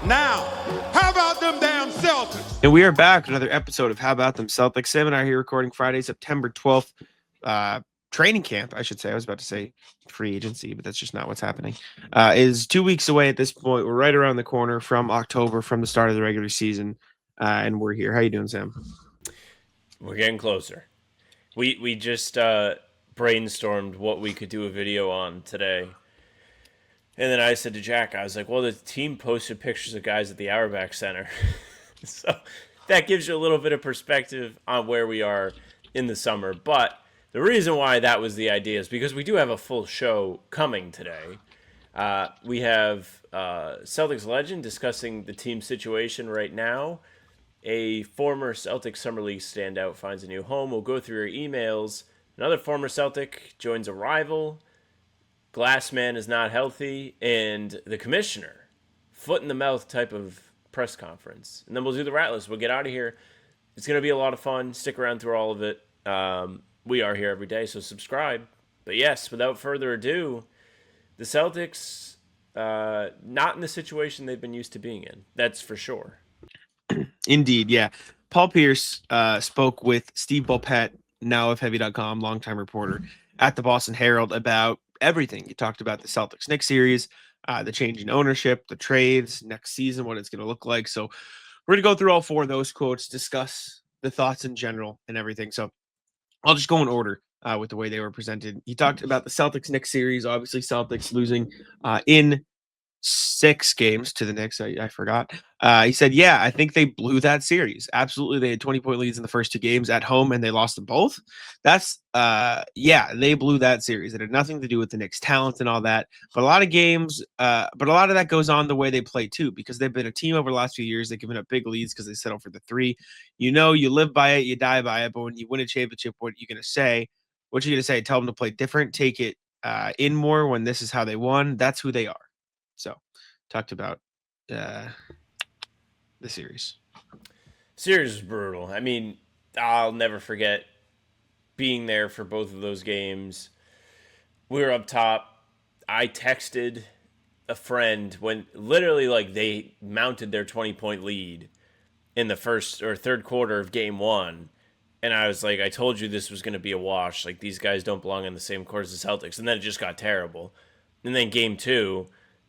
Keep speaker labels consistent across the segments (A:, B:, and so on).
A: Now, how about them damn Celtics?
B: And we are back. Another episode of How About Them Celtics. Sam and I are here recording Friday, September 12th. Training camp, I should say. I was about to say free agency, but that's just not what's happening. Is 2 weeks away at this point. We're right around the corner from October, from the start of the regular season, and we're here. How you doing, Sam?
C: We're getting closer. We just brainstormed what we could do a video on today. And then I said to Jack, I was like, well, the team posted pictures of guys at the Auerbach Center. So that gives you a little bit of perspective on where we are in the summer. But the reason why that was the idea is because we do have a full show coming today. We have Celtics legend discussing the team situation right now. A former Celtics Summer League standout finds a new home. We'll go through your emails. Another former Celtic joins a rival. Glassman is not healthy. And the commissioner, foot in the mouth type of press conference. And then we'll do the rat list. We'll get out of here. It's going to be a lot of fun. Stick around through all of it. We are here every day, so subscribe. But yes, without further ado, the Celtics, not in the situation they've been used to being in. That's for sure.
B: Indeed, yeah. Paul Pierce spoke with Steve Bulpett, now of Heavy.com, longtime reporter, at the Boston Herald about everything. He talked about the Celtics next series, the change in ownership, the trades, next season, what it's going to look like. So we're going to go through all four of those quotes, discuss the thoughts in general and everything. So I'll just go in order with the way they were presented. He talked about the Celtics next series, obviously Celtics losing in 6 games to the Knicks. I forgot. He said, yeah, I think they blew that series. Absolutely. They had 20-point leads in the first 2 games at home and they lost them both. That's, yeah, they blew that series. It had nothing to do with the Knicks' talent and all that. But a lot of games, but a lot of that goes on the way they play too, because they've been a team over the last few years. They've given up big leads because they settle for the 3. You know, you live by it, you die by it. But when you win a championship, what are you going to say? What are you going to say? Tell them to play different, take it in more when this is how they won. That's who they are. So, talked about the series.
C: Series was brutal. I mean, I'll never forget being there for both of those games. We were up top. I texted a friend when literally like they mounted their 20-point lead in the first or third quarter of game 1. And I was like, I told you this was going to be a wash. Like, these guys don't belong in the same court as the Celtics. And then it just got terrible. And then game 2,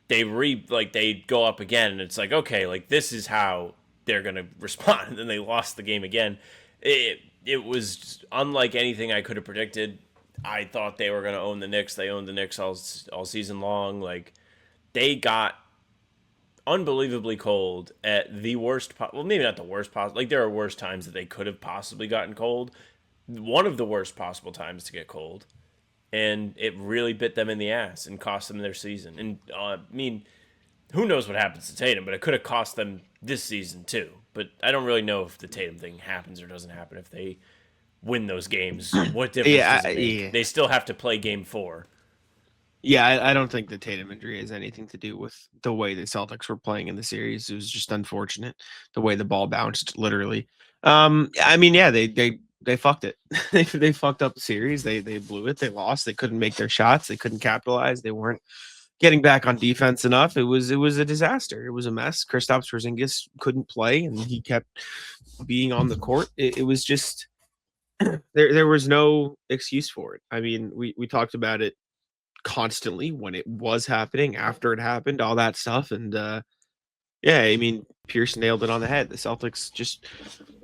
C: they go up again, and it's like, okay, like this is how they're gonna respond. And then they lost the game again. It was unlike anything I could have predicted. I thought they were gonna own the Knicks. They owned the Knicks all season long. Like, they got unbelievably cold at the worst. Well, maybe not the worst possible. Like, there are worse times that they could have possibly gotten cold. One of the worst possible times to get cold. And it really bit them in the ass and cost them their season. And I mean, who knows what happens to Tatum, but it could have cost them this season too. But I don't really know if the Tatum thing happens or doesn't happen. If they win those games, what difference does it make? Yeah. They still have to play game 4.
B: Yeah, I don't think the Tatum injury has anything to do with the way the Celtics were playing in the series. It was just unfortunate the way the ball bounced, literally. I mean, yeah, they fucked it. they fucked up the series. They blew it. They lost. They couldn't make their shots. They couldn't capitalize. They weren't getting back on defense enough. It was a disaster. It was a mess. Kristaps Porzingis couldn't play, and he kept being on the court. It was just there was no excuse for it. I mean, we talked about it constantly when it was happening, after it happened, all that stuff, and yeah, I mean, Pierce nailed it on the head. The Celtics just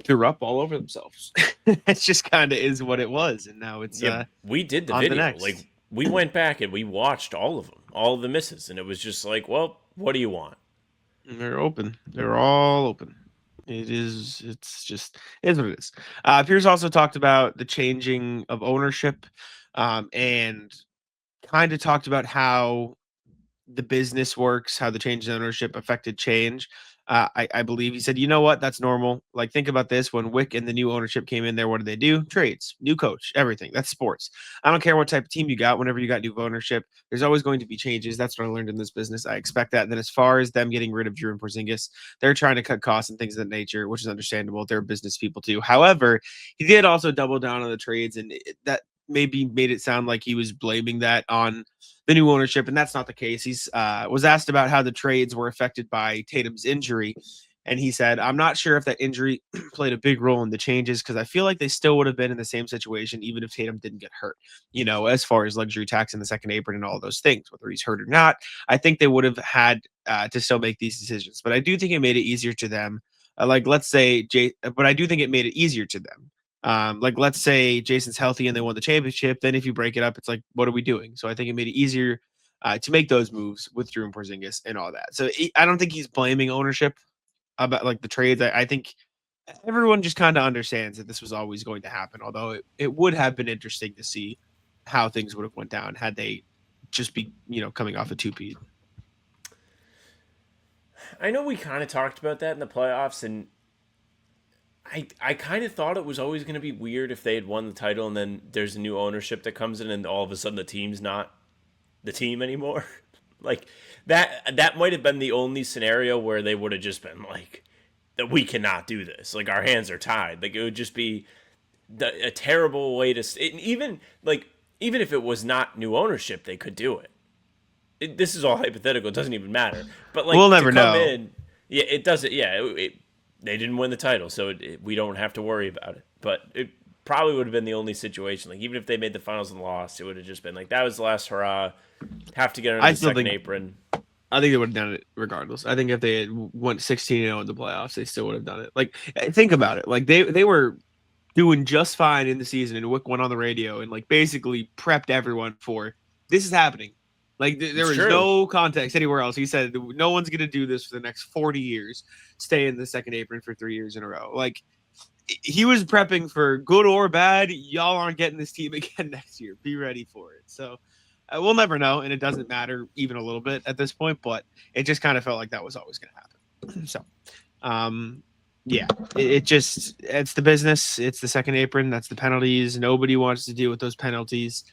B: threw up all over themselves. It just kind of is what it was, and now it's
C: we did the video. Like, we went back and we watched all of them, all of the misses, and it was just like, well, what do you want?
B: And they're open. They're all open. It's what it is. Pierce also talked about the changing of ownership, and kind of talked about how the business works, how the change in ownership affected change. I believe he said, you know what, that's normal. Like, think about this. When Wick and the new ownership came in there, what did they do? Trades, new coach, everything. That's sports. I don't care what type of team you got. Whenever you got new ownership, there's always going to be changes. That's what I learned in this business. I expect that. And then as far as them getting rid of Drew and Porzingis, they're trying to cut costs and things of that nature, which is understandable. They're business people too. However, he did also double down on the trades, and that maybe made it sound like he was blaming that on the new ownership, and that's not the case. He's was asked about how the trades were affected by Tatum's injury, and he said, "I'm not sure if that injury played a big role in the changes because I feel like they still would have been in the same situation even if Tatum didn't get hurt. As far as luxury tax in the second apron and all those things, whether he's hurt or not, I think they would have had to still make these decisions. But I do think it made it easier to them. Let's say, but I do think it made it easier to them. Let's say Jason's healthy and they won the championship. Then if you break it up, it's like, what are we doing? So I think it made it easier to make those moves with Drew and Porzingis and all that. So I don't think he's blaming ownership about like the trades. I think everyone just kind of understands that this was always going to happen. Although it would have been interesting to see how things would have went down had they just be coming off a two-peat.
C: I know we kind of talked about that in the playoffs, and I kind of thought it was always going to be weird if they had won the title and then there's a new ownership that comes in and all of a sudden the team's not the team anymore. Like that might have been the only scenario where they would have just been like, that we cannot do this. Like our hands are tied. Like it would just be a terrible way to even if it was not new ownership, they could do it. This is all hypothetical. It doesn't even matter. But like
B: we'll never know.
C: It doesn't. Yeah, they didn't win the title, so we don't have to worry about it. But it probably would have been the only situation. Like even if they made the finals and lost, it would have just been like that was the last hurrah. Have to get under the second apron.
B: I think they would have done it regardless. I think if they had went 16-0 in the playoffs, they still would have done it. Like think about it. Like they were doing just fine in the season, and Wick went on the radio and like basically prepped everyone for this is happening. Like there was no context anywhere else. He said no one's going to do this for the next 40 years, stay in the second apron for 3 years in a row. Like he was prepping for good or bad. Y'all aren't getting this team again next year. Be ready for it. So we'll never know, and it doesn't matter even a little bit at this point. But it just kind of felt like that was always going to happen. So, yeah, it's the business. It's the second apron. That's the penalties. Nobody wants to deal with those penalties.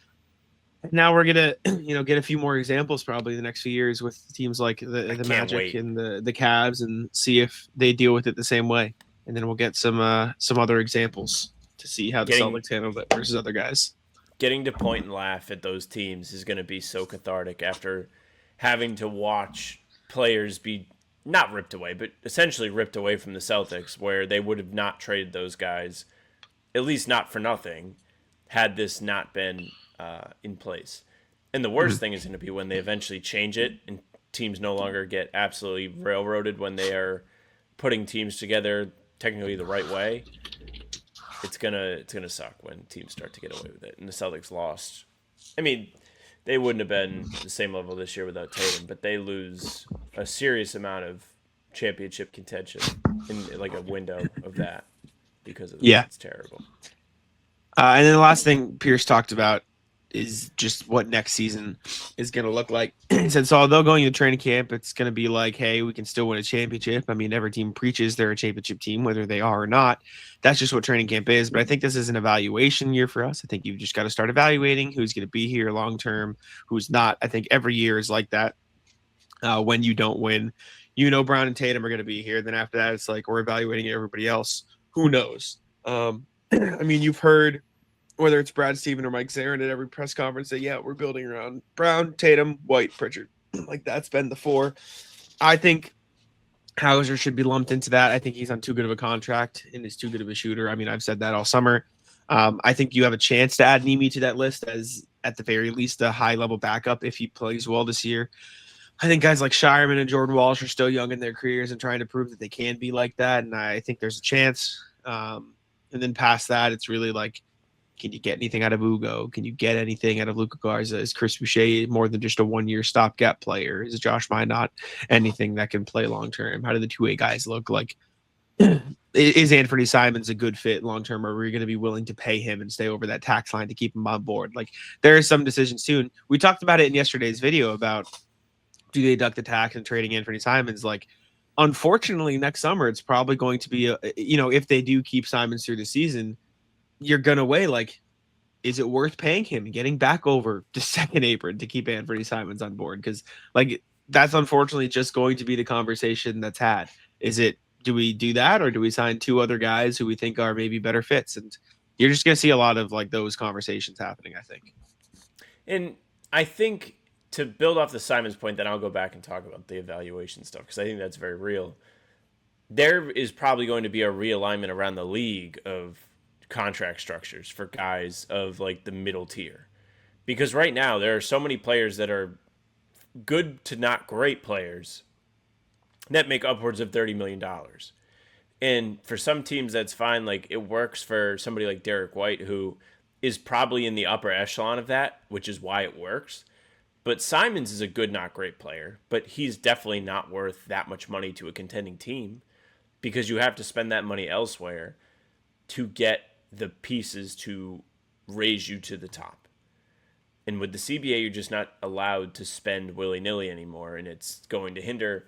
B: Now we're gonna, get a few more examples probably the next few years with teams like the Magic and the Cavs, and see if they deal with it the same way. And then we'll get some other examples to see how the Celtics handle it versus other guys.
C: Getting to point and laugh at those teams is going to be so cathartic after having to watch players be not ripped away, but essentially ripped away from the Celtics, where they would have not traded those guys, at least not for nothing, had this not been in place. And the worst thing is going to be when they eventually change it and teams no longer get absolutely railroaded when they are putting teams together technically the right way. It's gonna suck when teams start to get away with it. And the Celtics lost. I mean, they wouldn't have been the same level this year without Tatum, but they lose a serious amount of championship contention in like a window of that because of this.
B: Yeah.
C: It's terrible.
B: And then the last thing Pierce talked about is just what next season is going to look like. He said, so although going to training camp, it's going to be like, hey, we can still win a championship. I mean, every team preaches they're a championship team, whether they are or not. That's just what training camp is. But I think this is an evaluation year for us. I think you've just got to start evaluating who's going to be here long-term, who's not. I think every year is like that. When you don't win, Brown and Tatum are going to be here. Then after that, it's like we're evaluating everybody else. Who knows? I mean, you've heard whether it's Brad Stevens or Mike Zarin at every press conference say, yeah, we're building around Brown, Tatum, White, Pritchard. Like that's been the four. I think Hauser should be lumped into that. I think he's on too good of a contract and is too good of a shooter. I mean, I've said that all summer. I think you have a chance to add Nemi to that list as at the very least a high level backup if he plays well this year. I think guys like Shireman and Jordan Walsh are still young in their careers and trying to prove that they can be like that. And I think there's a chance. And then past that, it's really like, can you get anything out of Ugo? Can you get anything out of Luka Garza? Is Chris Boucher more than just a one-year stopgap player? Is Josh Minot anything that can play long-term? How do the two-way guys look like? Is Anthony Simons a good fit long-term? Or are we going to be willing to pay him and stay over that tax line to keep him on board? Like there are some decisions too. And we talked about it in yesterday's video about do they deduct the tax and trading Anthony Simons? Like, unfortunately, next summer, it's probably going to be, if they do keep Simons through the season, you're going to weigh, like, is it worth paying him and getting back over the second apron to keep Anthony Simons on board? Because, like, that's unfortunately just going to be the conversation that's had. Do we do that or do we sign two other guys who we think are maybe better fits? And you're just going to see a lot of like those conversations happening, I think.
C: And I think to build off the Simon's point, then I'll go back and talk about the evaluation stuff because I think that's very real. There is probably going to be a realignment around the league of contract structures for guys of like the middle tier. Because right now there are so many players that are good to not great players that make upwards of $30 million. And for some teams, that's fine. Like it works for somebody like Derek White, who is probably in the upper echelon of that, which is why it works. But Simons is a good, not great player, but he's definitely not worth that much money to a contending team because you have to spend that money elsewhere to get the pieces to raise you to the top. And with the CBA, you're just not allowed to spend willy-nilly anymore, and it's going to hinder.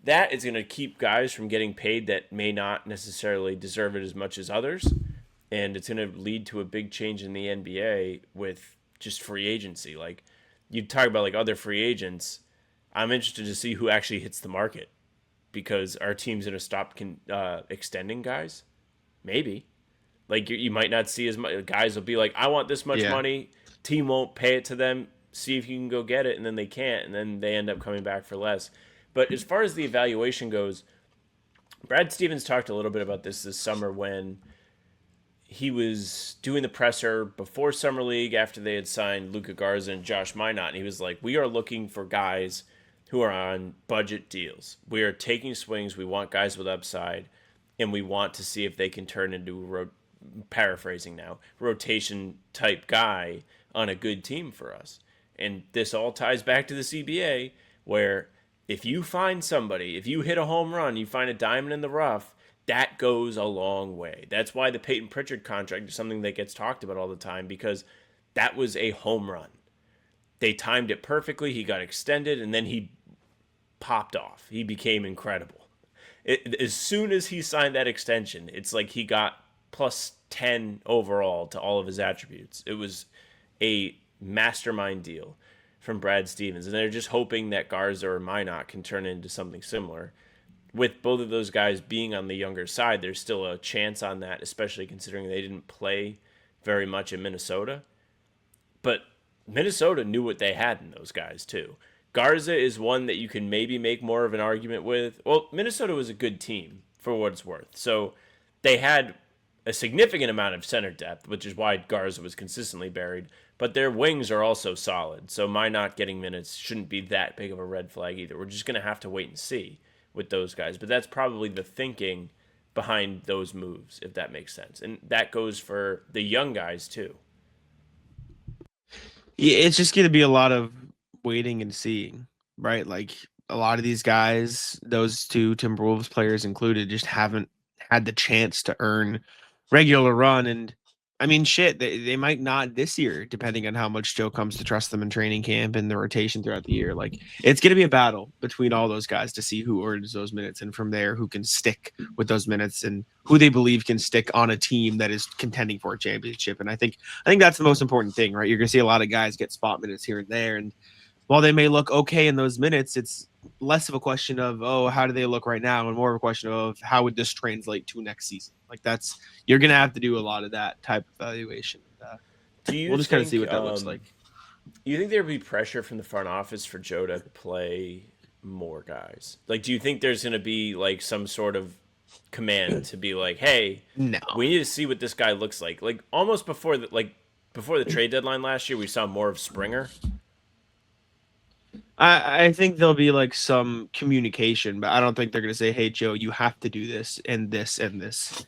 C: That is going to keep guys from getting paid that may not necessarily deserve it as much as others, and it's going to lead to a big change in the NBA with just free agency. Like, you talk about like other free agents, I'm interested to see who actually hits the market because our team's going to stop extending guys. Maybe. Like, you might not see as much. Guys will be like, I want this much money. Team won't pay it to them. See if you can go get it, and then they can't, and then they end up coming back for less. But as far as the evaluation goes, Brad Stevens talked a little bit about this summer when he was doing the presser before Summer League after they had signed Luka Garza and Josh Minot. And he was like, we are looking for guys who are on budget deals. We are taking swings. We want guys with upside, and we want to see if they can turn into paraphrasing now, rotation type guy on a good team for us. And this all ties back to the CBA, where if you find somebody, if you hit a home run, you find a diamond in the rough, that goes a long way. That's why the Peyton Pritchard contract is something that gets talked about all the time, because that was a home run. They timed it perfectly. He got extended, and then he popped off. He became incredible. As soon as he signed that extension, it's like he got plus 10 overall to all of his attributes. It was a mastermind deal from Brad Stevens. And they're just hoping that Garza or Minot can turn into something similar. With both of those guys being on the younger side, there's still a chance on that, especially considering they didn't play very much in Minnesota. But Minnesota knew what they had in those guys, too. Garza is one that you can maybe make more of an argument with. Well, Minnesota was a good team, for what it's worth. So they had a significant amount of center depth, which is why Garza was consistently buried. But their wings are also solid. So my not getting minutes shouldn't be that big of a red flag either. We're just going to have to wait and see with those guys. But that's probably the thinking behind those moves, if that makes sense. And that goes for the young guys, too.
B: Yeah, it's just going to be a lot of waiting and seeing, right? Like a lot of these guys, those two Timberwolves players included, just haven't had the chance to earn regular run. And I mean, shit, they might not this year, depending on how much Joe comes to trust them in training camp and the rotation throughout the year. Like, it's going to be a battle between all those guys to see who earns those minutes, and from there, who can stick with those minutes and who they believe can stick on a team that is contending for a championship. And I think that's the most important thing, right? You're going to see a lot of guys get spot minutes here and there, and while they may look okay in those minutes, it's less of a question of, oh, how do they look right now, and more of a question of how would this translate to next season. Like, that's, you're going to have to do a lot of that type of evaluation. We'll just kind of see what that looks like.
C: You think there'd be pressure from the front office for Joe to play more guys? Like, do you think there's going to be like some sort of command to be like, hey,
B: no,
C: we need to see what this guy looks like? Like almost before the trade deadline last year, we saw more of Springer.
B: I think there'll be like some communication, but I don't think they're going to say, hey, Joe, you have to do this and this and this.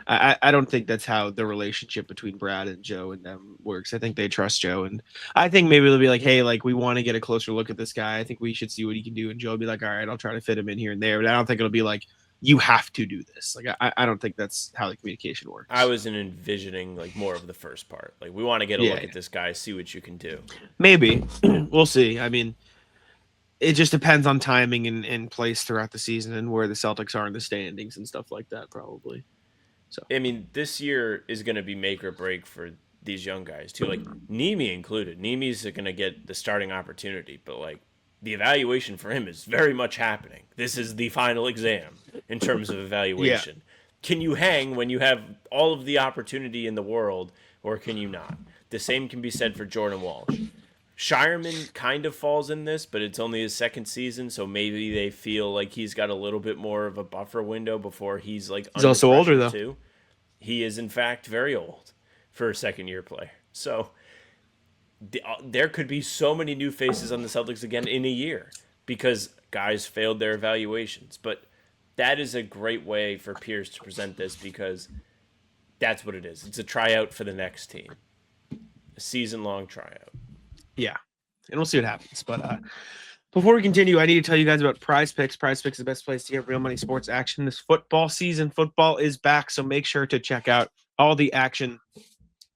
B: I don't think that's how the relationship between Brad and Joe and them works. I think they trust Joe, and I think maybe they'll be like, hey, like, we want to get a closer look at this guy. I think we should see what he can do. And Joe will be like, all right, I'll try to fit him in here and there. But I don't think it'll be like, you have to do this. Like, I don't think that's how the communication works.
C: I was envisioning like more of the first part. Like, we want to get a look at this guy, see what you can do.
B: Maybe. We'll see. I mean, it just depends on timing and place throughout the season and where the Celtics are in the standings and stuff like that, probably. So
C: I mean, this year is going to be make or break for these young guys too, like Nemi included. Nemi's going to get the starting opportunity, but like the evaluation for him is very much happening. This is the final exam in terms of evaluation. can you hang when you have all of the opportunity in the world, or can you not? The same can be said for Jordan Walsh. Shireman kind of falls in this, but it's only his second season, so maybe they feel like he's got a little bit more of a buffer window before he's like
B: He's
C: under
B: also older,
C: pressure
B: though.
C: too. He is in fact very old for a second-year player. So there could be so many new faces on the Celtics again in a year because guys failed their evaluations. But that is a great way for Pierce to present this because that's what it is. It's a tryout for the next team, a season-long tryout.
B: Yeah, and we'll see what happens. But before we continue, I need to tell you guys about Prize Picks. Prize Picks is the best place to get real money sports action this football season. Football is back, so make sure to check out all the action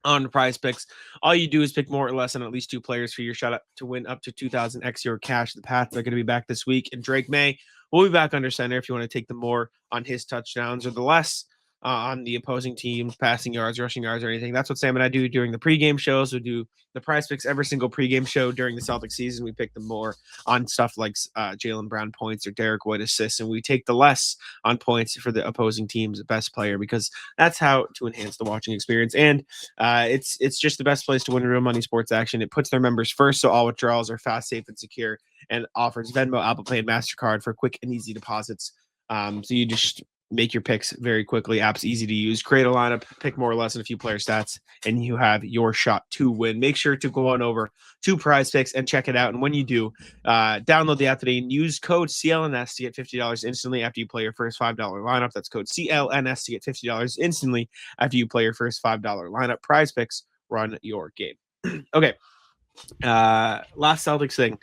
B: on Prize Picks. All you do is pick more or less on at least 2 players for your shot up to win up to 2,000x your cash. The Pats are going to be back this week, and Drake May will be back under center if you want to take the more on his touchdowns or the less on the opposing team's passing yards, rushing yards, or anything. That's what Sam and I do during the pregame shows. We do the Prize Picks every single pregame show during the Celtics season. We pick them more on stuff like Jaylen Brown points or Derek White assists, and we take the less on points for the opposing team's best player because that's how to enhance the watching experience. And it's just the best place to win real money sports action. It puts their members first, so all withdrawals are fast, safe, and secure, and offers Venmo, Apple Pay, and MasterCard for quick and easy deposits. So you just make your picks very quickly. App's easy to use. Create a lineup, pick more or less than a few player stats, and you have your shot to win. Make sure to go on over to Prize Picks and check it out. And when you do, download the app today and use code CLNS to get $50 instantly after you play your first $5 lineup. That's code CLNS to get $50 instantly after you play your first $5 lineup. Prize Picks, run your game. Okay. Last Celtics thing.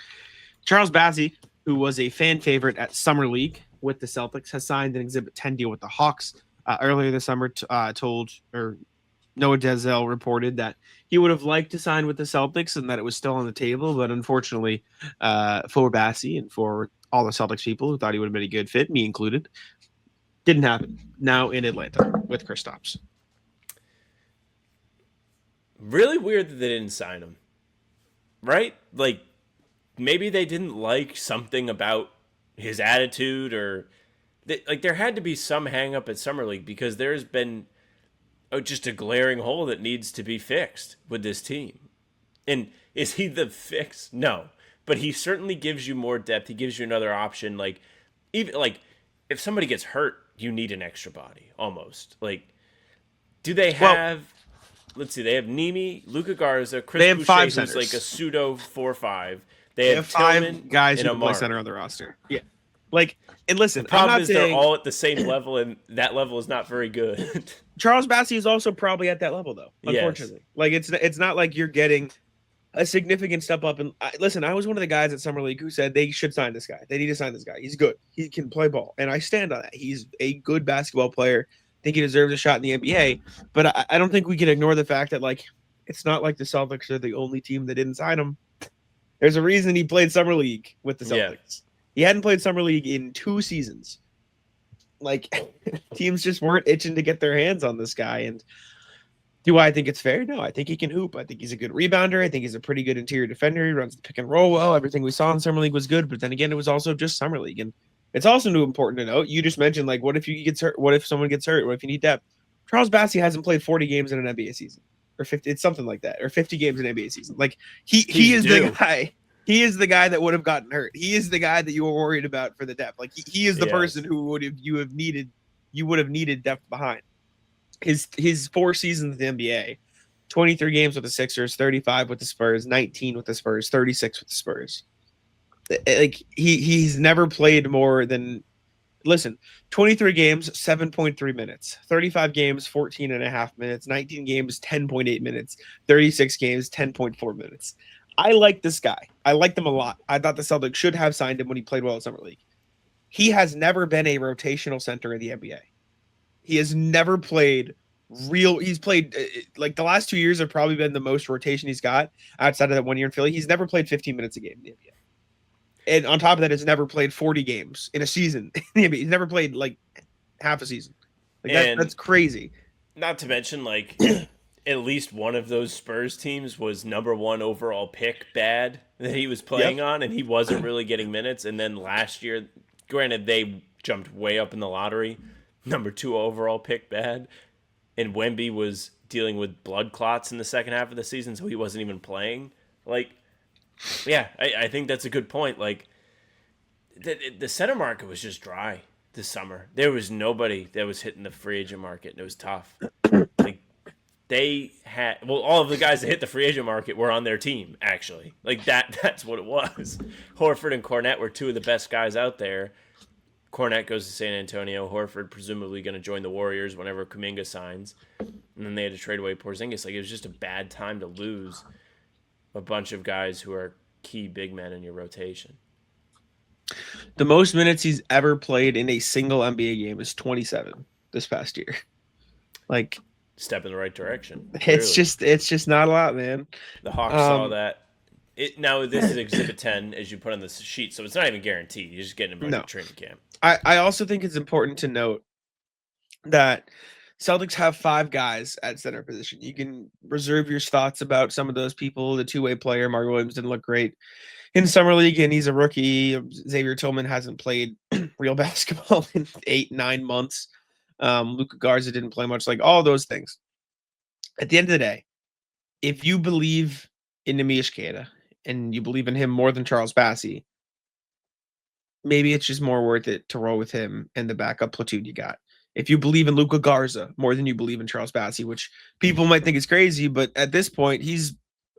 B: Charles Bassey, who was a fan favorite at Summer League with the Celtics, has signed an Exhibit 10 deal with the Hawks. Earlier this summer, Noah Denzel reported that he would have liked to sign with the Celtics and that it was still on the table, but unfortunately, for Bassey and for all the Celtics people who thought he would have been a good fit, me included, didn't happen. Now in Atlanta with Kristaps.
C: Really weird that they didn't sign him, right? Like, maybe they didn't like something about his attitude, or there had to be some hang up at Summer League because there's been just a glaring hole that needs to be fixed with this team. And is he the fix? No, but he certainly gives you more depth. He gives you another option. Like, even like if somebody gets hurt, you need an extra body almost. Like, do they have? Let's see. They have Nemi, Luka Garza, Chris
B: They have
C: Boucher,
B: 5
C: who's
B: centers.
C: like a pseudo 4-5.
B: They have 5
C: Tillman
B: guys
C: and
B: who can play
C: Amari.
B: center on the roster. Yeah. Like, and listen,
C: The problem
B: I'm not
C: is
B: saying
C: they're all at the same level, and that level is not very good.
B: Charles Bassey is also probably at that level, though. Unfortunately, like it's not like you're getting a significant step up. And listen, I was one of the guys at Summer League who said they should sign this guy. They need to sign this guy. He's good. He can play ball, and I stand on that. He's a good basketball player. I think he deserves a shot in the NBA. But I don't think we can ignore the fact that like it's not like the Celtics are the only team that didn't sign him. There's a reason he played Summer League with the Celtics.
C: Yeah.
B: He hadn't played Summer League in 2 seasons. Like, teams just weren't itching to get their hands on this guy. And do I think it's fair? No, I think he can hoop. I think he's a good rebounder. I think he's a pretty good interior defender. He runs the pick and roll well. Everything we saw in Summer League was good. But then again, it was also just Summer League. And it's also important to note, you just mentioned, like, what if you gets hurt? What if someone gets hurt? What if you need depth? Charles Bassey hasn't played 40 games in an NBA season. Or 50, it's something like that. Or 50 games in an NBA season. Like, he is the guy. He is the guy that would have gotten hurt. He is the guy that you were worried about for the depth. Like he is the person who would have you would have needed depth behind. His 4 seasons in the NBA, 23 games with the Sixers, 35 with the Spurs, 19 with the Spurs, 36 with the Spurs. Like he's never played more than 23 games, 7.3 minutes, 35 games, 14.5 minutes, 19 games, 10.8 minutes, 36 games, 10.4 minutes. I like this guy. I liked him a lot. I thought the Celtics should have signed him when he played well at Summer League. He has never been a rotational center in the NBA. He has never played he's played like the last 2 years have probably been the most rotation he's got outside of that 1 year in Philly. He's never played 15 minutes a game in the NBA. And on top of that, has never played 40 games in a season in the NBA. He's never played like half a season. Like that's crazy.
C: Not to mention, like, at least one of those Spurs teams was number 1 overall pick bad that he was playing on, and he wasn't really getting minutes. And then last year, granted, they jumped way up in the lottery, number 2 overall pick bad, and Wemby was dealing with blood clots in the second half of the season, so he wasn't even playing. Like, yeah, I think that's a good point. Like, the center market was just dry this summer. There was nobody that was hitting the free agent market, and it was tough. Like, they had all of the guys that hit the free agent market were on their team, actually. Like, that's what it was. Horford and Cornette were 2 of the best guys out there. Cornette goes to San Antonio. Horford presumably going to join the Warriors whenever Kuminga signs. And then they had to trade away Porzingis. Like, it was just a bad time to lose a bunch of guys who are key big men in your rotation.
B: The most minutes he's ever played in a single NBA game is 27 this past year. Like,
C: step in the right direction.
B: It's just not a lot, man.
C: The Hawks saw that. Now this is Exhibit 10 as you put on the sheet, so it's not even guaranteed. You're just getting him by training camp.
B: I also think it's important to note that Celtics have 5 guys at center position. You can reserve your thoughts about some of those people. The two-way player, Mark Williams, didn't look great in summer league, and he's a rookie. Xavier Tillman hasn't played real basketball in 8-9 months. Luka Garza didn't play much. Like, all those things. At the end of the day, if you believe in Nemi Ishiketa and you believe in him more than Charles Bassey, maybe it's just more worth it to roll with him and the backup platoon you got. If you believe in Luka Garza more than you believe in Charles Bassey, which people might think is crazy, but at this point,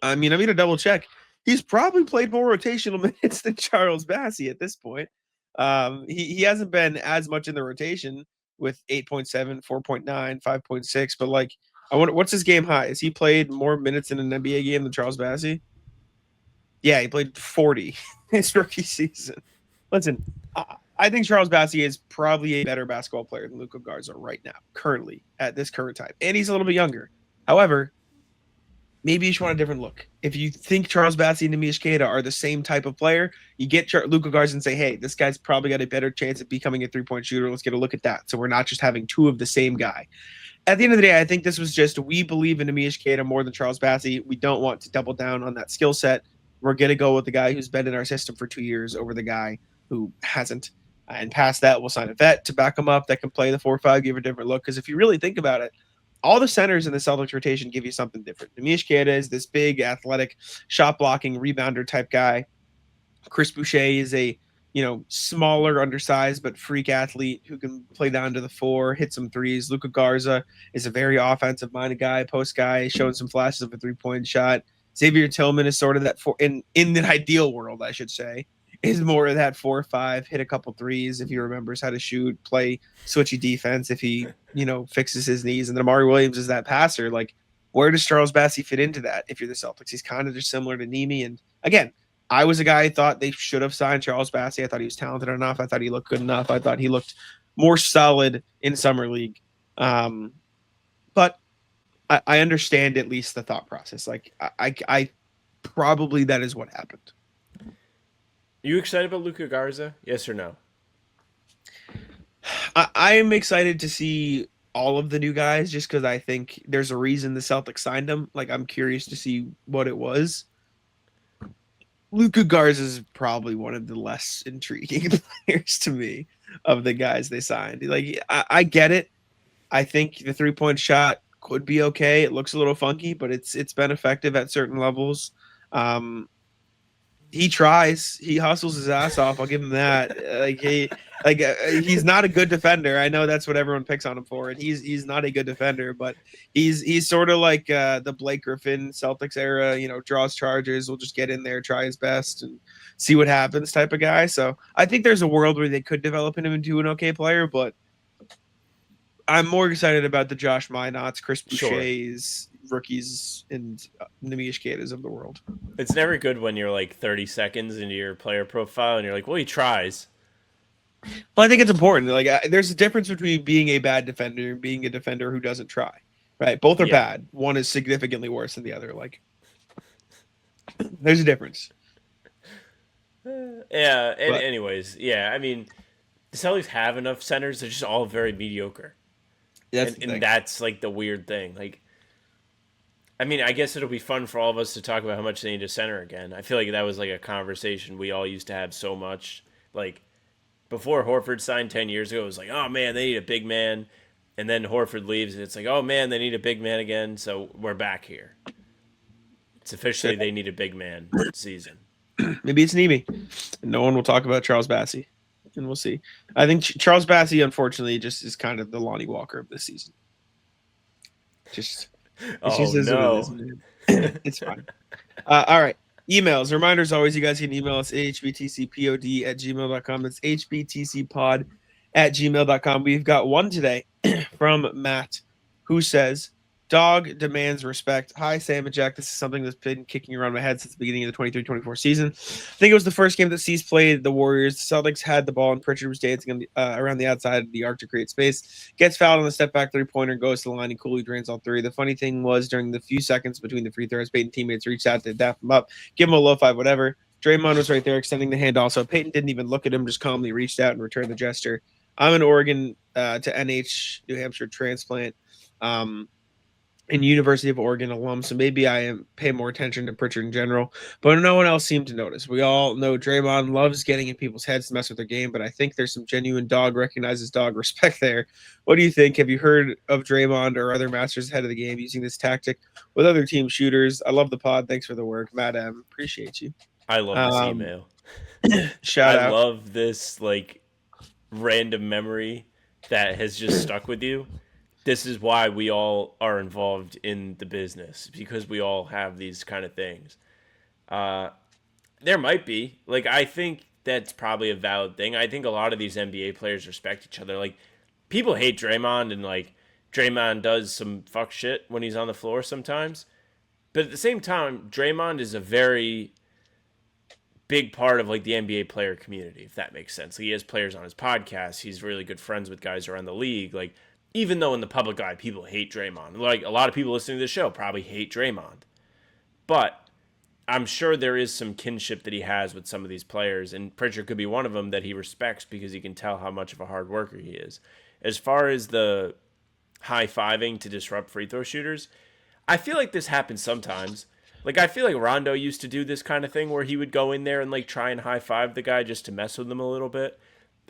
B: I'm going to double check. He's probably played more rotational minutes than Charles Bassey at this point. He hasn't been as much in the rotation with 8.7, 4.9, 5.6, but like, I wonder what's his game high? Has he played more minutes in an NBA game than Charles Bassey? Yeah, he played 40 his rookie season. Listen, I think Charles Bassey is probably a better basketball player than Luka Garza right now, currently, at this current time. And he's a little bit younger. However, maybe you should want a different look. If you think Charles Bassey and Nemi Ishiketa are the same type of player, you get Luka Garza and say, hey, this guy's probably got a better chance of becoming a three-point shooter. Let's get a look at that. So we're not just having 2 of the same guy. At the end of the day, I think this was just, we believe in Nemi Ishiketa more than Charles Bassey. We don't want to double down on that skill set. We're going to go with the guy who's been in our system for 2 years over the guy who hasn't. And past that, we'll sign a vet to back him up that can play the 4-5, give a different look. Because if you really think about it, all the centers in the Celtics rotation give you something different. Nemi Ishiketa is this big, athletic, shot-blocking, rebounder type guy. Chris Boucher is a smaller, undersized, but freak athlete who can play down to the 4, hit some threes. Luka Garza is a very offensive-minded guy, post guy, showing some flashes of a three-point shot. Xavier Tillman is sort of that in the ideal world, I should say, is more of that 4-5, hit a couple threes if he remembers how to shoot, play switchy defense if he, fixes his knees. And then Amari Williams is that passer. Like, where does Charles Bassey fit into that if you're the Celtics? He's kind of just similar to Nemi. And again, I was a guy I thought they should have signed Charles Bassey. I thought he was talented enough. I thought he looked good enough. I thought he looked more solid in summer league. But I understand at least the thought process. Like, I probably that is what happened.
C: You excited about Luka Garza? Yes or no?
B: I am excited to see all of the new guys just because I think there's a reason the Celtics signed him. Like, I'm curious to see what it was. Luka Garza is probably one of the less intriguing players to me of the guys they signed. Like, I get it. I think the 3-point shot could be okay. It looks a little funky, but it's been effective at certain levels. He tries. He hustles his ass off. I'll give him that. He's not a good defender. I know that's what everyone picks on him for, and he's not a good defender. But he's sort of like the Blake Griffin Celtics era. Draws charges. Will just get in there, try his best, and see what happens type of guy. So I think there's a world where they could develop him into an okay player, but I'm more excited about the Josh Minots, Chris Boucher's, rookies, and Nemi Ishiketas of the world.
C: It's never good when you're like 30 seconds into your player profile and you're like, well, he tries.
B: Well, I think it's important. Like, there's a difference between being a bad defender and being a defender who doesn't try. Right? Both are bad. One is significantly worse than the other. Like, there's a difference.
C: Anyways, I mean, the Celtics have enough centers. They're just all very mediocre. And that's like the weird thing. Like, I mean, I guess it'll be fun for all of us to talk about how much they need a center again. I feel like that was like a conversation we all used to have so much. Like, Before Horford signed 10 years ago, it was like, oh man, they need a big man. And then Horford leaves, and it's like, oh man, they need a big man again. So we're back here. It's
B: So
C: officially they need a big man season.
B: maybe it's Nemi. No one will talk about Charles Bassey, and we'll see. I think Charles Bassey, unfortunately, just is kind of the Lonnie Walker of this season. It just is what it is, man. It's fine. All right. Emails. Reminders always, you guys can email us at hbtcpod@gmail.com. That's hbtcpod@gmail.com. We've got one today from Matt who says, Dog demands respect. Hi, Sam and Jack. This is something that's been kicking around my head since the beginning of the 23-24 season. I think it was the first game that C's played the Warriors. The Celtics had the ball, and Pritchard was dancing on around the outside of the arc to create space. Gets fouled on the step-back three-pointer, goes to the line, and coolly drains all three. The funny thing was, during the few seconds between the free throws, Peyton teammates reached out to dap him up, give him a low five, whatever. Draymond was right there, extending the hand also. Peyton didn't even look at him, just calmly reached out and returned the gesture. I'm an Oregon to NH, New Hampshire transplant. And University of Oregon alum, so maybe I pay more attention to Pritchard in general, but no one else seemed to notice. We all know Draymond loves getting in people's heads to mess with their game, but I think there's some genuine dog recognizes dog respect there. What do you think? Have you heard of Draymond or other masters ahead of the game using this tactic with other team shooters? I love the pod. Thanks for the work, Matt M. Appreciate you.
C: I love this email.
B: Shout out.
C: I love this like random memory that has just stuck with you. This is why we all are involved in the business, because we all have these kind of things. There might be. Like, I think that's probably a valid thing. I think a lot of these NBA players respect each other. Like, people hate Draymond, and, like, Draymond does some fuck shit when he's on the floor sometimes. But at the same time, Draymond is a very big part of, like, the NBA player community, if that makes sense. Like, he has players on his podcast. He's really good friends with guys around the league. Like, even though in the public eye people hate Draymond, like a lot of people listening to the show probably hate Draymond, but I'm sure there is some kinship that he has with some of these players, and Pritchard could be one of them that he respects because he can tell how much of a hard worker he is. As far as the high-fiving to disrupt free throw shooters, I feel like this happens sometimes. Like, I feel like Rondo used to do this kind of thing where he would go in there and like try and high-five the guy just to mess with them a little bit.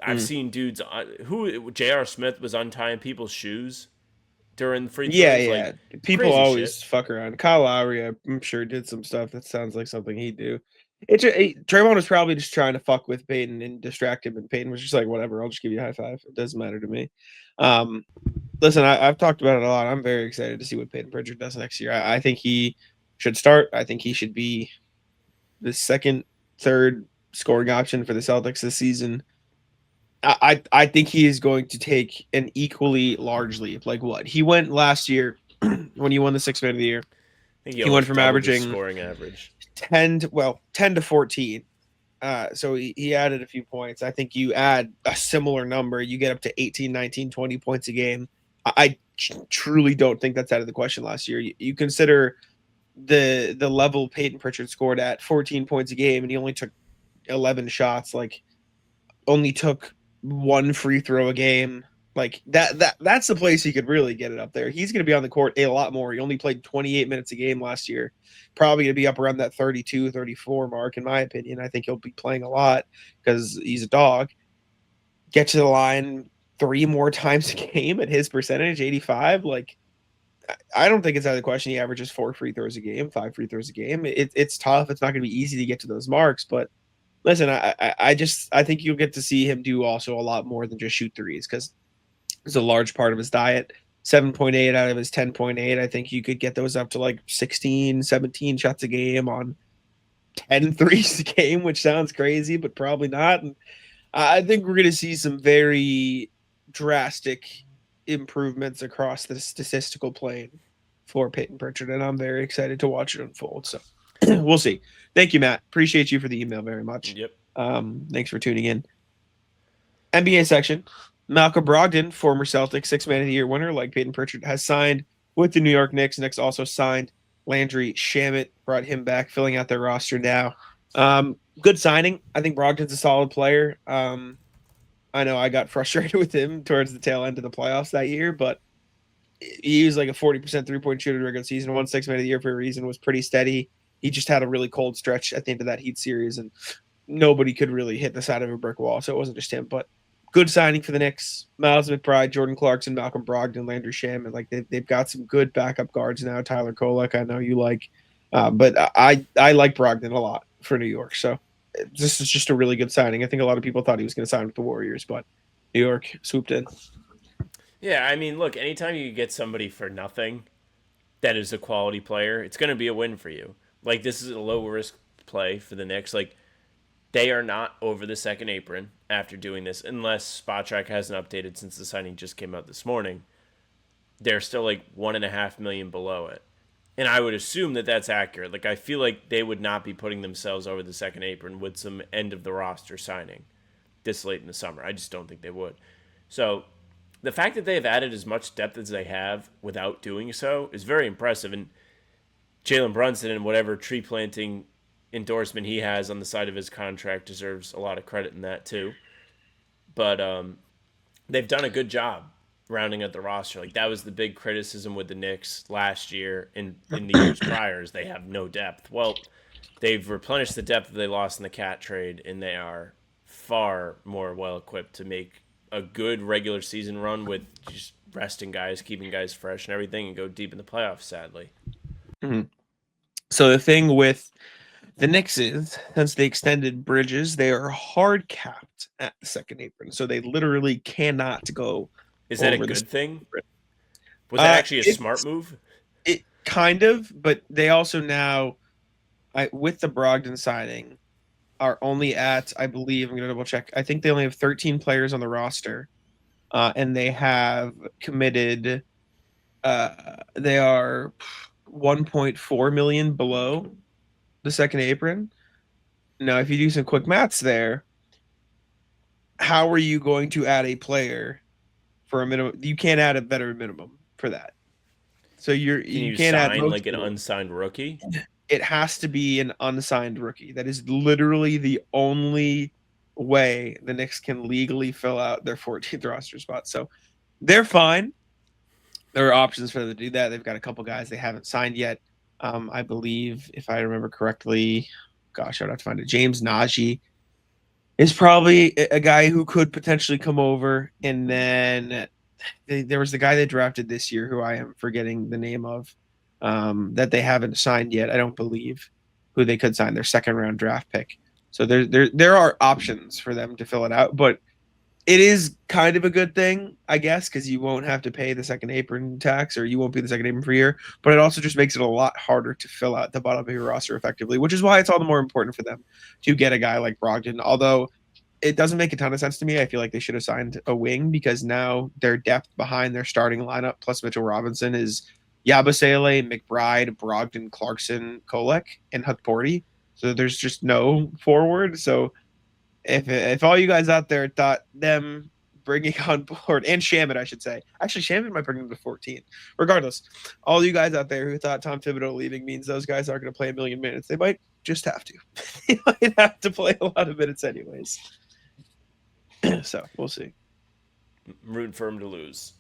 C: I've seen dudes J.R. Smith was untying people's shoes during free throws.
B: Yeah.
C: Like,
B: people always fuck around. Kyle Lowry, I'm sure, did some stuff that sounds like something he'd do. Draymond was probably just trying to fuck with Peyton and distract him, and Peyton was just like, whatever, I'll just give you a high five. It doesn't matter to me. Listen, I've talked about it a lot. I'm very excited to see what Peyton Pritchard does next year. I think he should start. I think he should be the second, third scoring option for the Celtics this season. I think he is going to take an equally large leap. Like what? He went last year when he won the Sixth Man of the Year. He went from averaging
C: scoring average
B: 10 to 14. So he added a few points. I think you add a similar number, you get up to 18, 19, 20 points a game. I truly don't think that's out of the question last year. You consider the level Peyton Pritchard scored at 14 points a game, and he only took 11 shots, like only took one free throw a game. Like that's the place he could really get it up there. He's going to be on the court a lot more. He only played 28 minutes a game last year. Probably going to be up around that 32, 34 mark, in my opinion. I think he'll be playing a lot because he's a dog. Get to the line 3 more times a game at his percentage, 85. Like, I don't think it's out of the question he averages 4 free throws a game, 5 free throws a game. It's tough. It's not going to be easy to get to those marks, but listen, I think you'll get to see him do also a lot more than just shoot threes, because it's a large part of his diet. 7.8 out of his 10.8. I think you could get those up to like 16, 17 shots a game on 10 threes a game, which sounds crazy, but probably not. And I think we're going to see some very drastic improvements across the statistical plane for Peyton Pritchard, and I'm very excited to watch it unfold. So we'll see. Thank you, Matt. Appreciate you for the email very much.
C: Yep.
B: Thanks for tuning in. NBA section. Malcolm Brogdon, former Celtics Sixth Man of the Year winner, like Peyton Pritchard, has signed with the New York Knicks. Knicks also signed Landry Shamet, brought him back, filling out their roster now. Good signing. I think Brogdon's a solid player. I know I got frustrated with him towards the tail end of the playoffs that year, but he was like a 40% three-point shooter in the regular season. Won Sixth Man of the Year for a reason, was pretty steady. He just had a really cold stretch at the end of that Heat series, and nobody could really hit the side of a brick wall. So it wasn't just him, but good signing for the Knicks. Miles McBride, Jordan Clarkson, Malcolm Brogdon, Landry Shaman. Like they've got some good backup guards now. Tyler Kolek, I know you like, but I like Brogdon a lot for New York. So this is just a really good signing. I think a lot of people thought he was going to sign with the Warriors, but New York swooped in.
C: Yeah, I mean, look, anytime you get somebody for nothing that is a quality player, it's going to be a win for you. Like, this is a low risk play for the Knicks. Like, they are not over the second apron after doing this, unless SpotTrack hasn't updated since the signing just came out this morning. They're still like $1.5 million below it. And I would assume that that's accurate. Like, I feel like they would not be putting themselves over the second apron with some end of the roster signing this late in the summer. I just don't think they would. So the fact that they have added as much depth as they have without doing so is very impressive. And Jalen Brunson and whatever tree planting endorsement he has on the side of his contract deserves a lot of credit in that too. But they've done a good job rounding out the roster. Like, that was the big criticism with the Knicks last year and in the years prior, is they have no depth. Well, they've replenished the depth that they lost in the Cat trade, and they are far more well equipped to make a good regular season run with just resting guys, keeping guys fresh and everything, and go deep in the playoffs, sadly.
B: Mm-hmm. So the thing with the Knicks is, since they extended Bridges, they are hard capped at the second apron. So they literally cannot go.
C: Is that a good thing? Was that actually a smart move?
B: It kind of, but they also now, with the Brogdon signing, are only at, I believe, I'm going to double check. I think they only have 13 players on the roster, and they have committed. They are 1.4 million below the second apron. Now, if you do some quick maths there, how are you going to add a player for a minimum? You can't add a better minimum for that. So you can't add
C: like an unsigned rookie.
B: It has to be an unsigned rookie. That is literally the only way the Knicks can legally fill out their 14th roster spot. So they're fine. There are options for them to do that. They've got a couple guys they haven't signed yet. I believe, if I remember correctly, gosh, I'd have to find it. James Najee is probably a guy who could potentially come over. And then there was the guy they drafted this year who I am forgetting the name of, that they haven't signed yet. I don't believe, who they could sign, their second round draft pick. So there are options for them to fill it out, but it is kind of a good thing, I guess, because you won't have to pay the second apron tax, or you won't be the second apron for a year. But it also just makes it a lot harder to fill out the bottom of your roster effectively, which is why it's all the more important for them to get a guy like Brogdon. Although it doesn't make a ton of sense to me. I feel like they should have signed a wing, because now their depth behind their starting lineup plus Mitchell Robinson is Yabusele, McBride, Brogdon, Clarkson, Kolek, and Hutporty. So there's just no forward. So if all you guys out there thought them bringing on board, and Shaman, I should say. Actually, Shaman might bring them to 14. Regardless, all you guys out there who thought Tom Thibodeau leaving means those guys aren't going to play a million minutes, they might just have to. They might have to play a lot of minutes anyways. So we'll see.
C: I'm rooting for him to lose.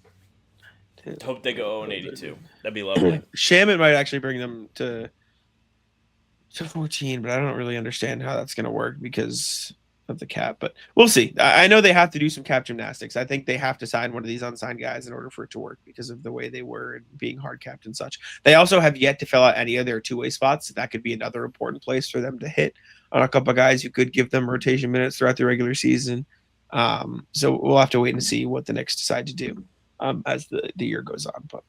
C: Hope they go 0-82. That'd be lovely.
B: Shaman might actually bring them to 14, but I don't really understand how that's going to work because of the cap, but we'll see. I know they have to do some cap gymnastics. I think they have to sign one of these unsigned guys in order for it to work because of the way they were and being hard capped and such. They also have yet to fill out any of their two-way spots. That could be another important place for them to hit on a couple of guys who could give them rotation minutes throughout the regular season. So we'll have to wait and see what the Knicks decide to do as the year goes on. But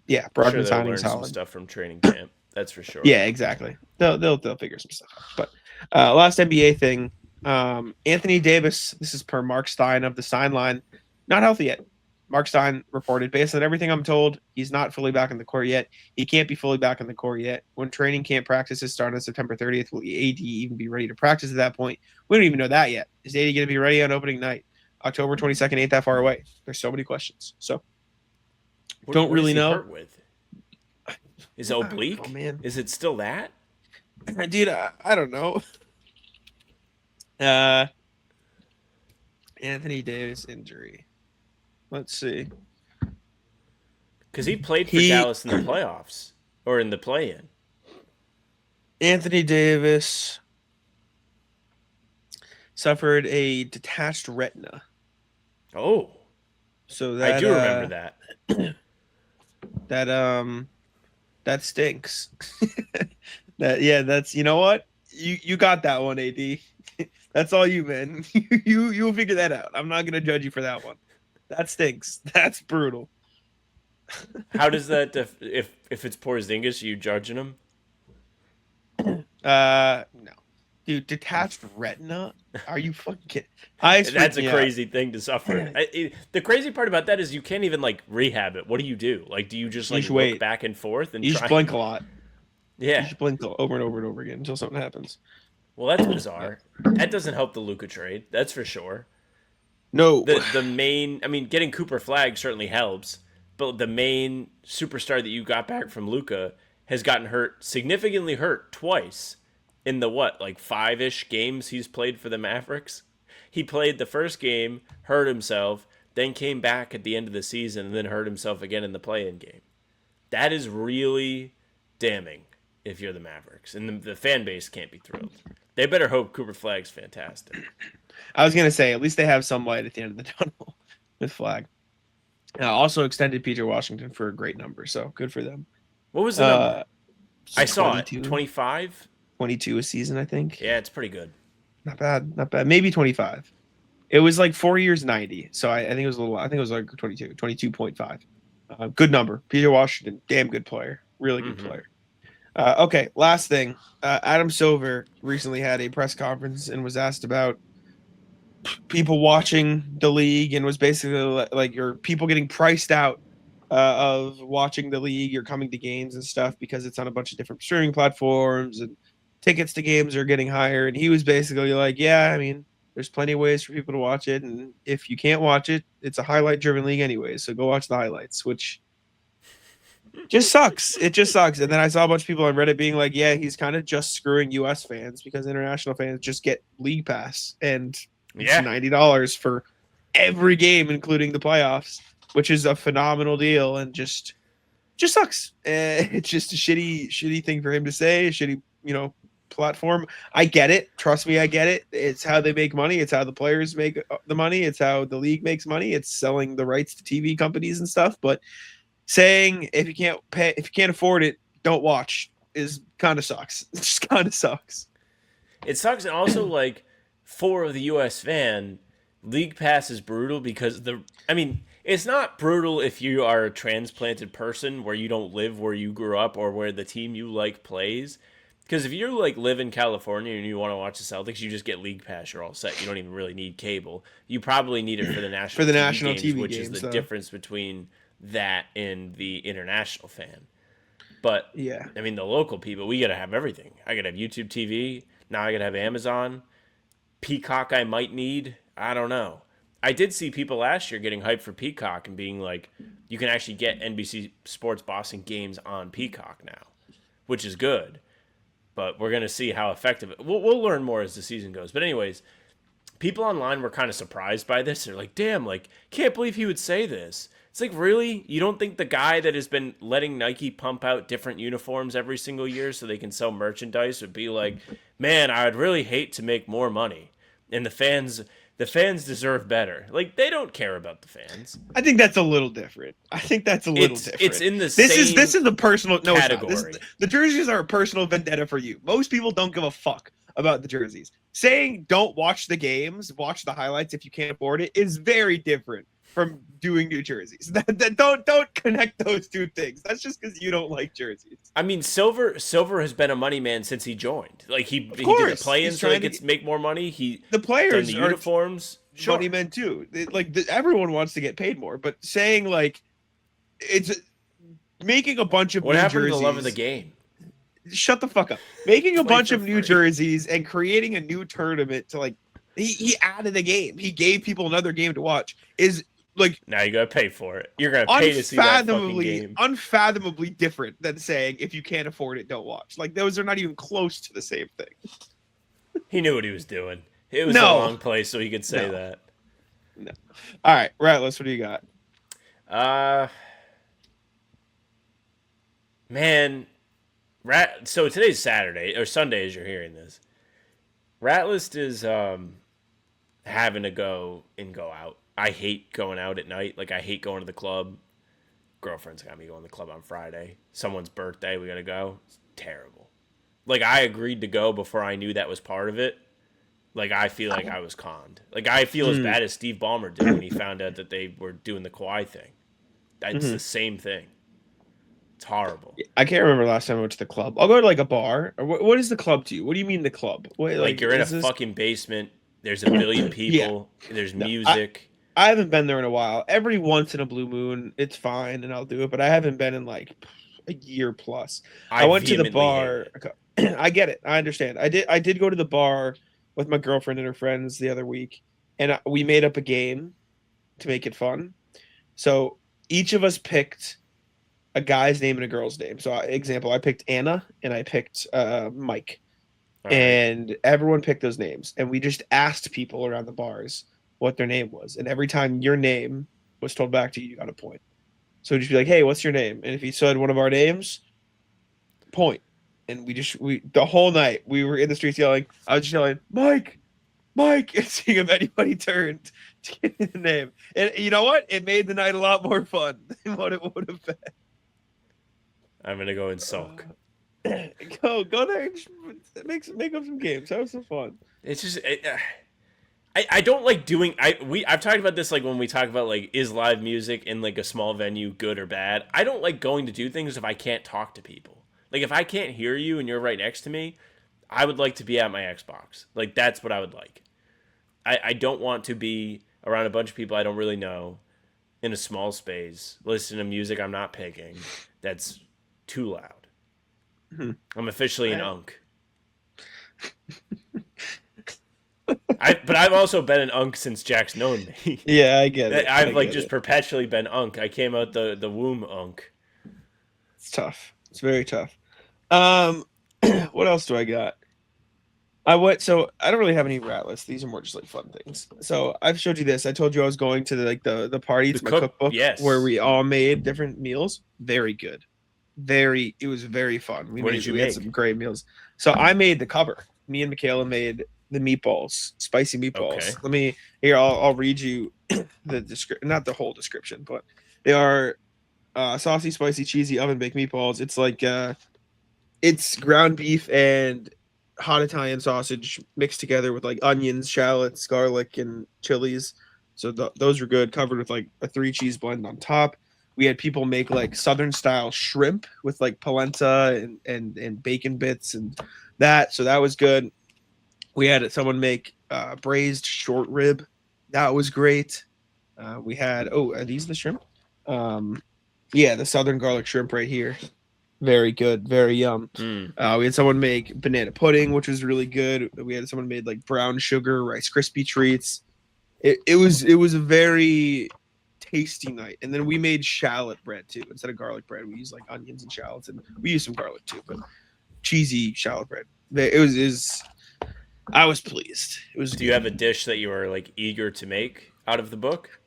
B: yeah, Brogdon signing is
C: some stuff from training camp. That's for sure.
B: Yeah, exactly. They'll figure some stuff out. But last NBA thing. Anthony Davis, this is per Mark Stein of the Sign Line, not healthy yet. Mark Stein reported, based on everything I'm told, he's not fully back in the court yet. He can't be fully back in the court yet. When training camp practices start on September 30th, will AD even be ready to practice at that point? We don't even know that yet. Is AD going to be ready on opening night? October 22nd ain't that far away. There's so many questions. So don't really know.
C: Hurt with? Is it oblique?
B: Oh, man.
C: Is it still that?
B: Dude, I don't know. Anthony Davis injury. Let's see.
C: Because he played for Dallas in the playoffs or in the play-in.
B: Anthony Davis suffered a detached retina.
C: Oh,
B: So
C: I
B: that
C: do remember that.
B: that stinks. That's you know what? You got that one, AD. That's all you, man. You'll figure that out. I'm not gonna judge you for that one. That stinks. That's brutal.
C: How does that if it's Porzingis, are you judging him?
B: No. Dude, detached retina? Are you fucking kidding? Eyes
C: That's
B: freak
C: a
B: me out.
C: crazy thing to suffer. The crazy part about that is you can't even like rehab it. What do you do? Like, do you just
B: You
C: like
B: should
C: look
B: wait.
C: back and forth and
B: You should
C: try?
B: blink a lot. You
C: Yeah.
B: should blink over and over and over again until something happens.
C: Well, that's
B: Uh,
C: bizarre. That doesn't help the Luca trade. That's for sure.
B: No.
C: The main, I mean, getting Cooper Flag certainly helps, but the main superstar that you got back from Luca has gotten hurt, significantly hurt twice in the what, like 5-ish games he's played for the Mavericks. He played the first game, hurt himself, then came back at the end of the season, and then hurt himself again in the play-in game. That is really damning if you're the Mavericks, and the fan base can't be thrilled. They better hope Cooper Flag's fantastic.
B: I was gonna say at least they have some light at the end of the tunnel with Flag. Also extended PJ Washington for a great number, so good for them.
C: What was the number? I saw
B: 22,
C: it. 25?
B: 22 a season, I think.
C: Yeah, it's pretty good.
B: Not bad, not bad. Maybe 25. It was like 4 years, 90. So I think it was a little. I think it was like 22, 22.5. Good number. PJ Washington, damn good player, really good player. Okay, last thing. Adam Silver recently had a press conference and was asked about people watching the league and was basically like your people getting priced out of watching the league or coming to games and stuff because it's on a bunch of different streaming platforms and tickets to games are getting higher. And he was basically like, yeah, I mean, there's plenty of ways for people to watch it. And if you can't watch it, it's a highlight driven league anyway. So go watch the highlights, which just sucks. It just sucks. And then I saw a bunch of people on Reddit being like, yeah, he's kind of just screwing US fans because international fans just get league pass and it's $90 for every game, including the playoffs, which is a phenomenal deal and just sucks. It's just a shitty thing for him to say, a shitty, platform. I get it. Trust me, I get it. It's how they make money. It's how the players make the money. It's how the league makes money. It's selling the rights to TV companies and stuff. But saying if you can't afford it, don't watch is kind of sucks. It just kind of sucks.
C: It sucks, and also like for the U.S. fan, League Pass is brutal because it's not brutal if you are a transplanted person where you don't live where you grew up or where the team you like plays. Because if you like live in California and you want to watch the Celtics, you just get League Pass. You're all set. You don't even really need cable. You probably need it for the national TV games, which is the difference between that and the international fan. But
B: yeah,
C: I mean, the local people, we gotta have everything. I gotta have YouTube TV. Now I gotta have Amazon. Peacock I might need. I don't know. I did see people last year getting hyped for Peacock and being like, you can actually get NBC Sports Boston games on Peacock now, which is good. But we're going to see how effective it. We'll learn more as the season goes. But anyways, people online were kind of surprised by this. They're like, damn, like, can't believe he would say this. It's like, really? You don't think the guy that has been letting Nike pump out different uniforms every single year so they can sell merchandise would be like, man, I'd really hate to make more money. And the fans deserve better. Like, they don't care about the fans.
B: I think that's a little different. Different.
C: It's in the
B: this is a personal
C: category.
B: The jerseys are a personal vendetta for you. Most people don't give a fuck about the jerseys. Saying don't watch the games, watch the highlights if you can't afford it is very different from doing new jerseys. Don't connect those two things. That's just because you don't like jerseys.
C: I mean, Silver has been a money man since he joined. Like he did the play-in so he gets make more money.
B: The players
C: the uniforms,
B: money men too. Everyone wants to get paid more, but saying like it's making a bunch of
C: what
B: new
C: happened
B: jerseys,
C: to the love of the game?
B: Shut the fuck up. Making a bunch of new jerseys and creating a new tournament to like he added a game. He gave people another game to watch. Is like
C: now you gotta pay for it. You're gonna pay to see that fucking game.
B: Unfathomably different than saying if you can't afford it, don't watch. Like those are not even close to the same thing.
C: He knew what he was doing. It was the wrong place, so he could say that.
B: No. All right, Rattless, what do you got?
C: Man, so today's Saturday or Sunday as you're hearing this. Ratlist is having to go out. I hate going out at night. Like, I hate going to the club. Girlfriend's got me going to the club on Friday. Someone's birthday, we got to go. It's terrible. Like, I agreed to go before I knew that was part of it. Like, I feel like I was conned. Like, I feel as bad as Steve Ballmer did when he found out that they were doing the Kawhi thing. It's the same thing. It's horrible.
B: I can't remember the last time I went to the club. I'll go to like a bar. Or what is the club to you? What do you mean the club? What,
C: Like, you're in a
B: is this-
C: fucking basement. There's a billion people. There's music.
B: I haven't been there in a while. Every once in a blue moon, it's fine, and I'll do it. But I haven't been in like a year plus. I went to the bar. I get it. I understand. I did go to the bar with my girlfriend and her friends the other week, and we made up a game to make it fun. So each of us picked a guy's name and a girl's name. So, example, I picked Anna and I picked Mike, and everyone picked those names, and we just asked people around the bars what their name was, and every time your name was told back to you, you got a point. So we'd just be like, "Hey, what's your name?" And if you said one of our names, point. And we the whole night we were in the streets yelling. I was just yelling, "Mike, Mike," and seeing if anybody turned to get the name. And you know what? It made the night a lot more fun than what it would have been.
C: I'm gonna go and sulk.
B: Go there and just make up some games. Have some fun.
C: It's just I don't like doing I've talked about this, like, when we talk about, like, is live music in like a small venue good or bad. I don't like going to do things if I can't talk to people. Like, if I can't hear you and you're right next to me, I would like to be at my Xbox. Like, that's what I would like. I don't want to be around a bunch of people I don't really know in a small space, listening to music I'm not picking that's too loud. I'm officially an unk. But I've also been an unk since Jack's known me.
B: Yeah, I get it.
C: I've just perpetually been unk. I came out the womb unk.
B: It's tough. It's very tough. What else do I got? So I don't really have any rat lists. These are more just like fun things. So I've showed you this. I told you I was going to the party. It's my cookbook,
C: yes,
B: where we all made different meals. Very good. It was very fun. We had some great meals. So I made the cover. Me and Michaela made the meatballs, spicy meatballs.
C: Okay.
B: I'll read you the description, not the whole description, but they are saucy, spicy, cheesy, oven baked meatballs. It's like it's ground beef and hot Italian sausage mixed together with like onions, shallots, garlic, and chilies. So those were good, covered with like a 3-cheese blend on top. We had people make like Southern style shrimp with like polenta and bacon bits and that. So that was good. We had someone make braised short rib. That was great. We had, are these the shrimp? Yeah, the Southern garlic shrimp right here. Very good. Very yum. We had someone make banana pudding, which was really good. We had someone made like brown sugar Rice Krispie treats. It was a very tasty night. And then we made shallot bread too. Instead of garlic bread, we used like onions and shallots, and we used some garlic too, but cheesy shallot bread. I was pleased.
C: Do you have a dish that you were like eager to make out of the book?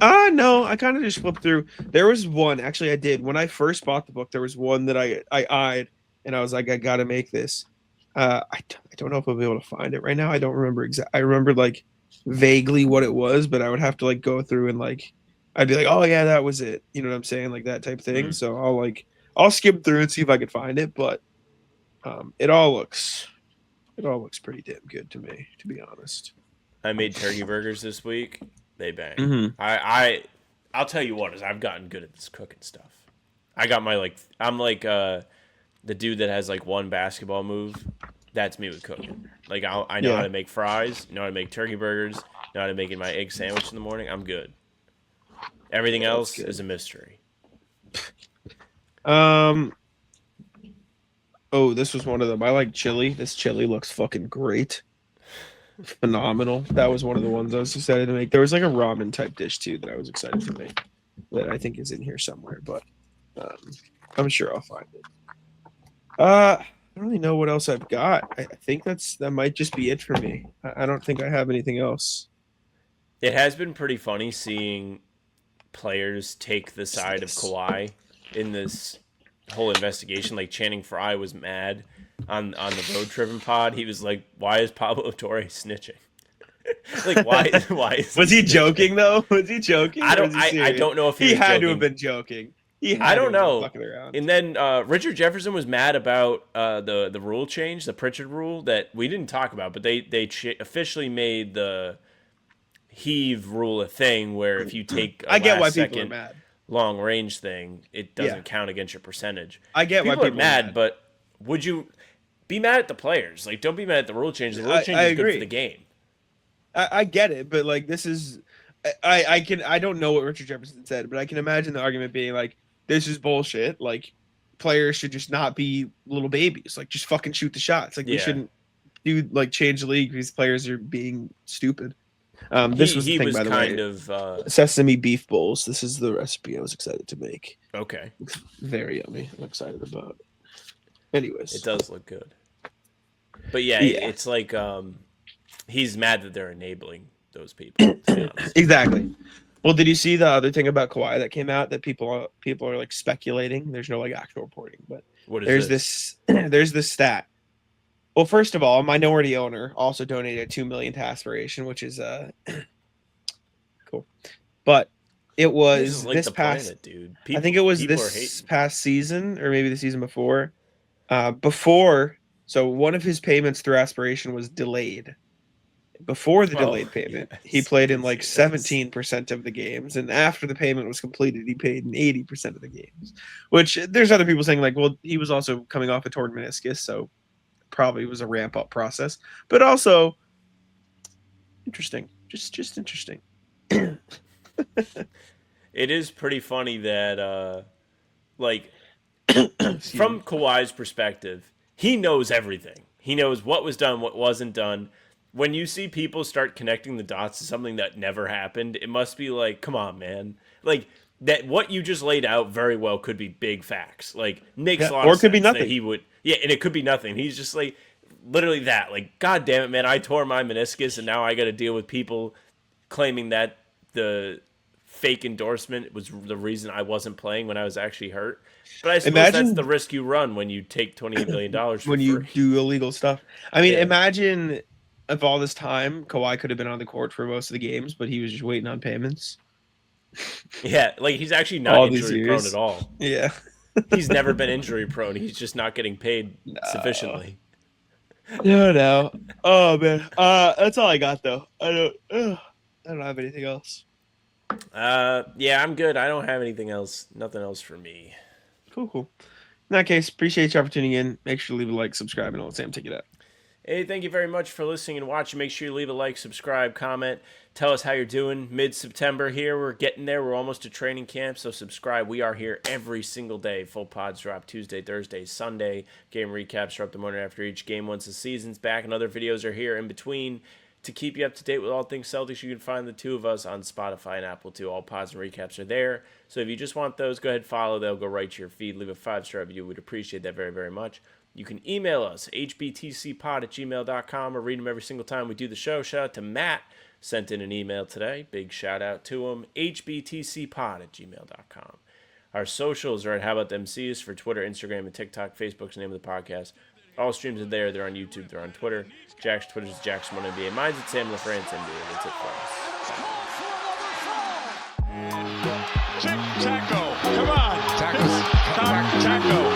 B: No, I kind of just flipped through. There was one, actually I did. When I first bought the book, there was one that I eyed, and I was like, I gotta make this. I don't know if I'll be able to find it right now. I don't remember I remember like vaguely what it was, but I would have to like go through and like I'd be like, oh yeah, that was it. You know what I'm saying? Like that type of thing. So I'll skim through and see if I can find it, but it all looks pretty damn good to me, to be honest.
C: I made turkey burgers this week. They bang.
B: Mm-hmm.
C: I'll tell you what, is I've gotten good at this cooking stuff. I got my I'm like the dude that has like one basketball move. That's me with cooking. Like I know how to make fries, know how to make turkey burgers, know how to make my egg sandwich in the morning. I'm good. Everything else is a mystery.
B: Oh, this was one of them. I like chili. This chili looks fucking great. Phenomenal. That was one of the ones I was excited to make. There was like a ramen type dish too that I was excited to make that I think is in here somewhere, but I'm sure I'll find it. I don't really know what else I've got. I think that might just be it for me. I don't think I have anything else.
C: It has been pretty funny seeing players take the side of Kawhi in this whole investigation. Like Channing Frye was mad on the road tripping pod. He was like, why is Pablo Torre snitching? Like, why? Why is
B: Was he joking though? Was he joking?
C: I
B: or
C: don't.
B: was he
C: I
B: serious?
C: don't know if he
B: He
C: was
B: had to
C: joking.
B: have been joking. He had
C: I
B: to
C: don't
B: have been
C: know.
B: fucking around.
C: And then Richard Jefferson was mad about the rule change, the Pritchard rule that we didn't talk about, but they officially made the heave rule a thing where if you take a
B: I get why
C: last
B: people are
C: second
B: mad.
C: long range thing, it doesn't
B: Yeah.
C: count against your percentage.
B: I get why
C: People are
B: people are
C: mad,
B: mad.
C: but would you be mad at the players? Like, don't be mad at the rule change. The rule change
B: I
C: is good
B: agree.
C: for the game.
B: I get it, but like this is, I don't know what Richard Jefferson said, but I can imagine the argument being like, this is bullshit. Like, players should just not be little babies. Like, just fucking shoot the shots. Like, we
C: Yeah.
B: shouldn't do like change the league because players are being stupid. This was the
C: He
B: thing,
C: was
B: by the
C: kind
B: way.
C: of
B: Sesame beef bowls. This is the recipe I was excited to make.
C: okay.
B: It's very yummy. I'm excited about it. Anyways,
C: It does look good. But yeah,
B: Yeah.
C: it's like he's mad that they're enabling those people. To be honest.
B: Exactly. Well, did you see the other thing about Kawhi that came out that people are like speculating? There's no like actual reporting, but
C: What is
B: there's
C: this?
B: there's this stat. Well, first of all, a minority owner also donated $2 million to Aspiration, which is cool. But it was
C: This is like
B: this
C: the
B: past.
C: planet, dude.
B: I think it was
C: people are
B: this
C: hating.
B: past season, or maybe the season before. Before, so one of his payments through Aspiration was delayed. Before the
C: Oh,
B: delayed payment, he
C: yes,
B: played
C: I
B: in
C: did
B: like
C: see this.
B: 17% of the games, and after the payment was completed, he paid in 80% of the games. Which there's other people saying like, well, he was also coming off a torn meniscus, so probably was a ramp up process. But also interesting, just interesting.
C: It is pretty funny that like
B: Excuse
C: from
B: me.
C: Kawhi's perspective, he knows everything. He knows what was done, what wasn't done. When you see people start connecting the dots to something that never happened, it must be like, come on, man. Like that what you just laid out very well could be big facts. Like makes
B: Yeah,
C: a lot
B: or
C: of
B: it could be
C: sense that
B: nothing.
C: he would yeah, and it could be nothing. He's just like literally that. Like, god damn it, man, I tore my meniscus and now I gotta deal with people claiming that the fake endorsement was the reason I wasn't playing when I was actually hurt. But I suppose that's
B: Imagine
C: the risk you run when you take $28 million for
B: when you
C: free.
B: do illegal stuff. I mean,
C: Yeah.
B: imagine if all this time Kawhi could have been on the court for most of the games, but he was just waiting on payments.
C: Yeah, like he's actually
B: All
C: not
B: these
C: injury prone
B: years.
C: at all.
B: Yeah.
C: He's never been injury prone. He's just not getting paid sufficiently.
B: No. Oh man. That's all I got though. I don't have anything else.
C: Yeah, I'm good. I don't have anything else. Nothing else for me.
B: Cool. In that case, appreciate y'all for tuning in. Make sure to leave a like, subscribe, and I'll let Sam take it out.
C: Hey, thank you very much for listening and watching. Make sure you leave a like, subscribe, comment. Tell us how you're doing. Mid-September here. We're getting there. We're almost to training camp, so subscribe. We are here every single day. Full pods drop Tuesday, Thursday, Sunday. Game recaps drop the morning after each game once the season's back, and other videos are here in between. To keep you up to date with all things Celtics, you can find the two of us on Spotify and Apple too. All pods and recaps are there. So if you just want those, go ahead, follow. They'll go right to your feed. Leave a 5-star review. We'd appreciate that very, very much. You can email us, hbtcpod@gmail.com, or read them every single time we do the show. Shout out to Matt. Sent in an email today. Big shout out to him. hbtcpod@gmail.com. Our socials are at How About Them Cs for Twitter, Instagram, and TikTok. Facebook's the name of the podcast. All streams are there. They're on YouTube. They're on Twitter. Jack's Twitter's Jack's1NBA. Mine's at Sam LaFrance NBA. That's it for us.
A: Chick Taco. Come on.
D: Tacos.
A: Taco.